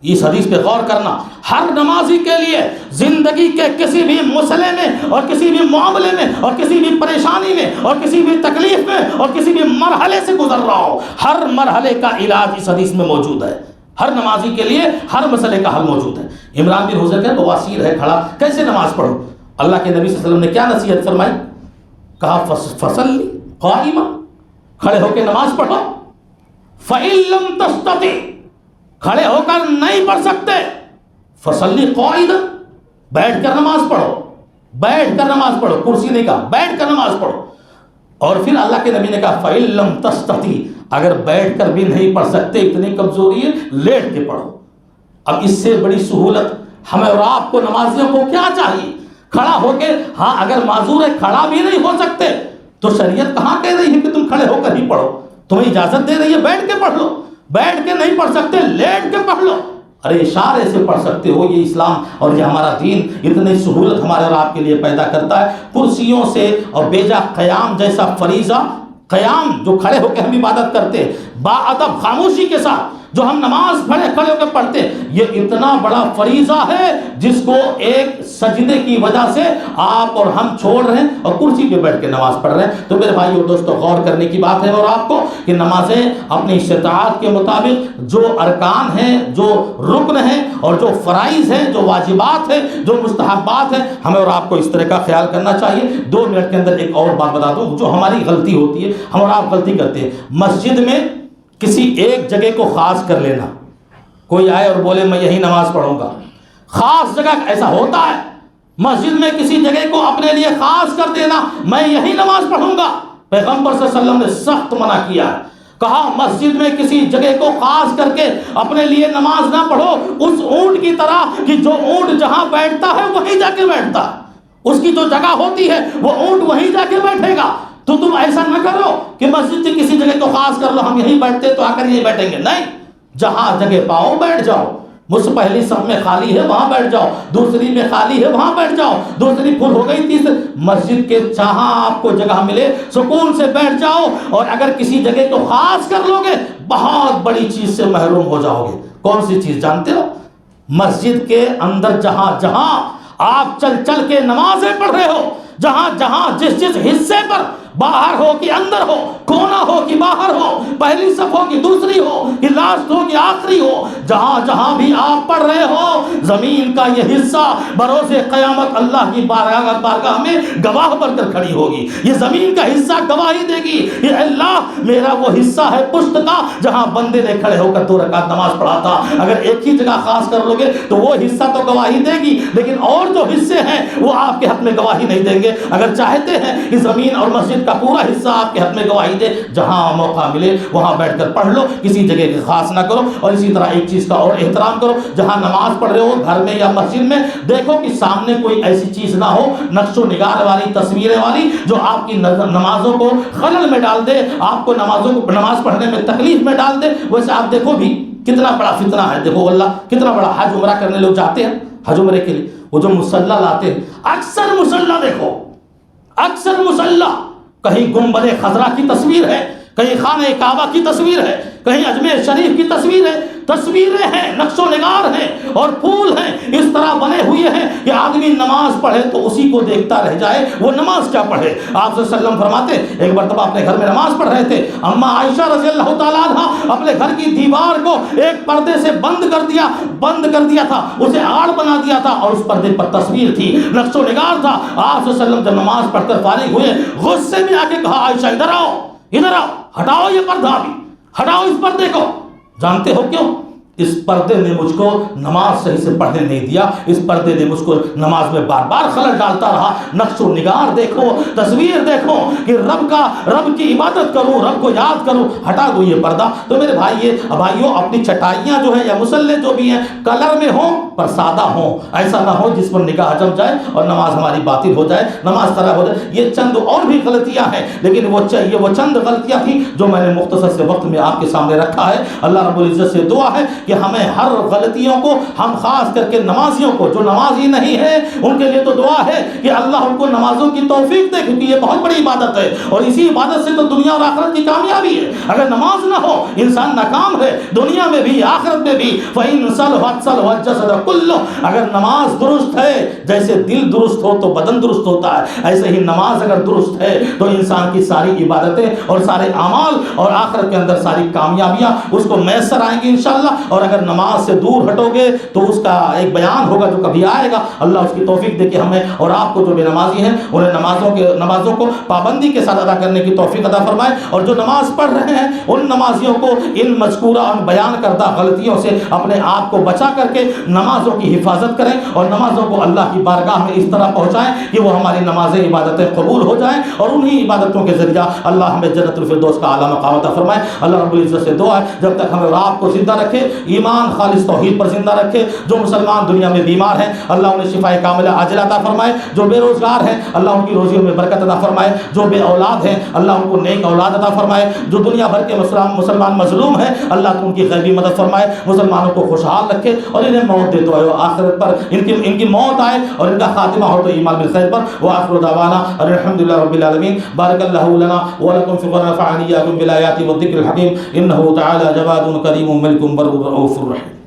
اس حدیث پہ غور کرنا، ہر نمازی کے لیے زندگی کے کسی بھی مسئلے میں اور کسی بھی معاملے میں اور کسی بھی پریشانی میں اور کسی بھی تکلیف میں اور کسی بھی مرحلے سے گزر رہا ہو، ہر مرحلے کا علاج اس حدیث میں موجود ہے۔ ہر نمازی کے لیے ہر مسئلے کا حل موجود ہے۔ عمران بن حذیفہ کہ بواسیر ہے کھڑا، کیسے نماز پڑھوں؟ اللہ کے نبی صلی اللہ علیہ وسلم نے کیا نصیحت فرمائی؟ کہا فصلی قائما، کھڑے ہو کے نماز پڑھو۔ فَإِن لَّمْ تَسْتَطِعْ، کھڑے ہو کر نہیں پڑھ سکتے، فصلی قاعدا، بیٹھ کر نماز پڑھو، بیٹھ کر نماز پڑھو، کرسی نہیں کہا، بیٹھ کر نماز پڑھو۔ اور پھر اللہ کے نبی نے کہا فَإِن لَّمْ تَسْتَطِعْ، اگر بیٹھ کر بھی نہیں پڑھ سکتے، اتنی کمزوری ہے، لیٹ کے پڑھو۔ اب اس سے بڑی سہولت ہمیں اور آپ کو نمازیوں کو کیا چاہیے؟ کھڑا ہو کے، ہاں اگر معذور ہے کھڑا بھی نہیں ہو سکتے تو شریعت کہاں کہہ رہی ہے کہ تم کھڑے ہو کر ہی پڑھو؟ تمہیں اجازت دے رہی ہے بیٹھ کے پڑھ لو، بیٹھ کے نہیں پڑھ سکتے لیٹ کے پڑھ لو۔ ارے اشارے سے پڑھ سکتے ہو، یہ اسلام اور یہ ہمارا دین اتنی سہولت ہمارے اور آپ کے لیے پیدا کرتا ہے۔ کرسیوں سے اور بیجا قیام جیسا فریضہ، قیام جو کھڑے ہو کے ہم عبادت کرتے ہیں با ادب خاموشی کے ساتھ، جو ہم نماز کھڑے ہو کے پڑھتے، یہ اتنا بڑا فریضہ ہے جس کو ایک سجدے کی وجہ سے آپ اور ہم چھوڑ رہے ہیں اور کرسی پہ بیٹھ کے نماز پڑھ رہے ہیں۔ تو میرے بھائی اور دوستو، غور کرنے کی بات ہے اور آپ کو کہ نمازیں اپنی استطاعت کے مطابق جو ارکان ہیں، جو رکن ہیں اور جو فرائض ہیں، جو واجبات ہیں، جو مستحبات ہیں، ہمیں اور آپ کو اس طرح کا خیال کرنا چاہیے۔ 2 منٹ کے اندر ایک اور بات بتا دوں جو ہماری غلطی ہوتی ہے، ہم اور آپ غلطی کرتے ہیں۔ مسجد میں کسی ایک جگہ کو خاص کر لینا، کوئی آئے اور بولے میں یہی نماز پڑھوں گا، خاص جگہ ایسا ہوتا ہے، مسجد میں کسی جگہ کو اپنے لیے خاص کر دینا، میں یہی نماز پڑھوں گا۔ پیغمبر صلی اللہ علیہ وسلم نے سخت منع کیا ہے، کہا مسجد میں کسی جگہ کو خاص کر کے اپنے لیے نماز نہ پڑھو، اس اونٹ کی طرح کہ جو اونٹ جہاں بیٹھتا ہے وہیں جا کے بیٹھتا ہے، اس کی جو جگہ ہوتی ہے وہ اونٹ وہیں جا کے بیٹھے گا۔ تو تم ایسا نہ کرو کہ مسجد کی کسی جگہ کو خاص کر لو، ہم یہیں بیٹھتے تو آ کر یہیں بیٹھیں گے، نہیں، جہاں جگہ پاؤ بیٹھ جاؤ۔ مجھ سے پہلی صف میں خالی ہے وہاں بیٹھ جاؤ، دوسری میں خالی ہے وہاں بیٹھ جاؤ، دوسری پھل ہو گئی، تیسری، مسجد کے جہاں آپ کو جگہ ملے سکون سے بیٹھ جاؤ۔ اور اگر کسی جگہ کو خاص کر لو گے بہت بڑی چیز سے محروم ہو جاؤ گے۔ کون سی چیز جانتے ہو؟ مسجد کے اندر جہاں جہاں آپ چل چل کے نمازیں پڑھ رہے ہو، جہاں جہاں جس حصے پر، باہر ہو کہ اندر ہو، کونا ہو کہ باہر ہو، پہلی صف ہو کہ دوسری ہو کہ لاسٹ ہو کہ آخری ہو، جہاں جہاں بھی آپ پڑھ رہے ہو، زمین کا یہ حصہ بروز قیامت اللہ کی بارگاہ میں گواہ بن کر کھڑی ہوگی۔ یہ زمین کا حصہ گواہی دے گی، یہ اللہ میرا وہ حصہ ہے پشت کا جہاں بندے نے کھڑے ہو کر 2 رکعت نماز پڑھا تھا۔ اگر ایک ہی جگہ خاص کر لو گے تو وہ حصہ تو گواہی دے گی، لیکن اور جو حصے ہیں وہ آپ کے حق میں گواہی نہیں دیں گے۔ اگر چاہتے ہیں کہ زمین اور مسجد کا پورا حصہ آپ کے حق میں گواہی دے، جہاں موقع ملے وہاں بیٹھ کر پڑھ لو، کسی جگہ کے خاص نہ کرو۔ اور اسی طرح ایک چیز کا اور احترام کرو، جہاں نماز پڑھ رہے ہو گھر میں یا مسجد میں، دیکھو کہ سامنے کوئی ایسی چیز نہ ہو نقش و نگار والی، تصویریں والی، جو آپ کی نمازوں کو خلل میں ڈال دے، آپ کو نماز پڑھنے میں تکلیف میں ڈال دے۔ ویسے آپ دیکھو بھی کتنا بڑا فتنہ ہے، دیکھو اللہ کتنا بڑا حج عمرہ کرنے لوگ جاتے ہیں، حج عمرے کے لیے وہ جو مصلی لاتے ہیں، اکثر مصلی دیکھو، اکثر مصلی کہیں گنبد خضرا کی تصویر ہے، کہیں خانہ کعبہ کی تصویر ہے، کہیں اجمیر شریف کی تصویر ہے، تصویریں ہیں، نقش و نگار ہیں اور پھول ہیں، اس طرح بنے ہوئے ہیں کہ آدمی نماز پڑھے تو اسی کو دیکھتا رہ جائے، وہ نماز کیا پڑھے۔ آپ صلی اللہ علیہ وسلم فرماتے، ایک مرتبہ اپنے گھر میں نماز پڑھ رہے تھے، اما عائشہ رضی اللہ تعالیٰ عنہ اپنے گھر کی دیوار کو ایک پردے سے بند کر دیا تھا، اسے آڑ بنا دیا تھا اور اس پردے پر تصویر تھی، نقش و نگار تھا۔ آپ صلی اللہ علیہ وسلم جب نماز پڑھ کر فارغ ہوئے، غصے میں آ کے کہا عائشہ ادھر آؤ، ادھر آؤ، ہٹاؤ یہ پردہ، بھی ہٹاؤ اس پردے کو۔ جانتے ہو کیوں؟ اس پردے نے مجھ کو نماز صحیح سے پڑھنے نہیں دیا، اس پردے نے مجھ کو نماز میں بار بار خلل ڈالتا رہا۔ نقش و نگار دیکھو، تصویر دیکھو کہ رب کی عبادت کروں، رب کو یاد کروں، ہٹا دو یہ پردہ۔ تو میرے بھائیوں اپنی چٹائیاں جو ہیں یا مصلے جو بھی ہیں کلر میں ہوں پر سادہ ہوں، ایسا نہ ہو جس پر نگاہ جم جائے اور نماز ہماری باطل ہو جائے، نماز خراب ہو جائے۔ یہ چند اور بھی غلطیاں ہیں، لیکن وہ چند غلطیاں تھیں جو میں نے مختصر سے وقت میں آپ کے سامنے رکھا ہے۔ اللہ رب العزت سے دعا ہے کہ ہمیں ہر غلطیوں کو، ہم خاص کر کے نمازیوں کو، جو نمازی نہیں ہے ان کے لیے تو دعا ہے کہ اللہ ان کو نمازوں کی توفیق دے، کیونکہ یہ بہت بڑی عبادت ہے اور اسی عبادت سے تو دنیا اور آخرت کی کامیابی ہے۔ اگر نماز نہ ہو انسان ناکام ہے، دنیا میں بھی آخرت میں بھی۔ فَإِن صَلُحَتْ صَلُحَ الْجَسَدُ كُلُّهُ، اگر نماز درست ہے، جیسے دل درست ہو تو بدن درست ہوتا ہے، ایسے ہی نماز اگر درست ہے تو انسان کی ساری عبادتیں اور سارے اعمال اور آخرت کے اندر ساری کامیابیاں اس کو میسر آئیں گی انشاءاللہ۔ اور اگر نماز سے دور ہٹو گے تو اس کا ایک بیان ہوگا جو کبھی آئے گا۔ اللہ اس کی توفیق دے کہ ہمیں اور آپ کو جو بے نمازی ہیں انہیں نمازوں کو پابندی کے ساتھ ادا کرنے کی توفیق عطا فرمائے، اور جو نماز پڑھ رہے ہیں ان نمازیوں کو ان مذکورہ اور بیان کردہ غلطیوں سے اپنے آپ کو بچا کر کے نمازوں کی حفاظت کریں اور نمازوں کو اللہ کی بارگاہ میں اس طرح پہنچائیں کہ وہ ہماری نمازیں عبادتیں قبول ہو جائیں، اور انہی عبادتوں کے ذریعہ اللہ ہمیں جنت الفردوس کا اعلیٰ مقام عطا فرمائے۔ اللہ رب العزت سے دعا ہے جب تک ہمیں اور آپ کو زندہ رکھے، ایمان خالص توحید پر زندہ رکھے۔ جو مسلمان دنیا میں بیمار ہیں اللہ انہیں شفائے کاملہ عاجلہ عطا فرمائے، جو بے روزگار ہیں اللہ ان کی روزیوں میں برکت عطا فرمائے، جو بے اولاد ہیں اللہ ان کو نیک اولاد عطا فرمائے، جو دنیا بھر کے مسلمان مظلوم ہیں اللہ تو ان کی غیبی مدد فرمائے، مسلمانوں کو خوشحال رکھے اور انہیں موت دے تو آخرت پر ان کی موت آئے اور ان کا خاتمہ ہو تو ایمان بالخیر پر۔ وآخر دعوانا الحمدللہ رب العالمین۔ بارک اللہ لنا ولکم فی ونفعنی ایاکم بالآیات والذکر الحکیم، انہ تعالی جواد کریم ملک بر رؤوف رحیم۔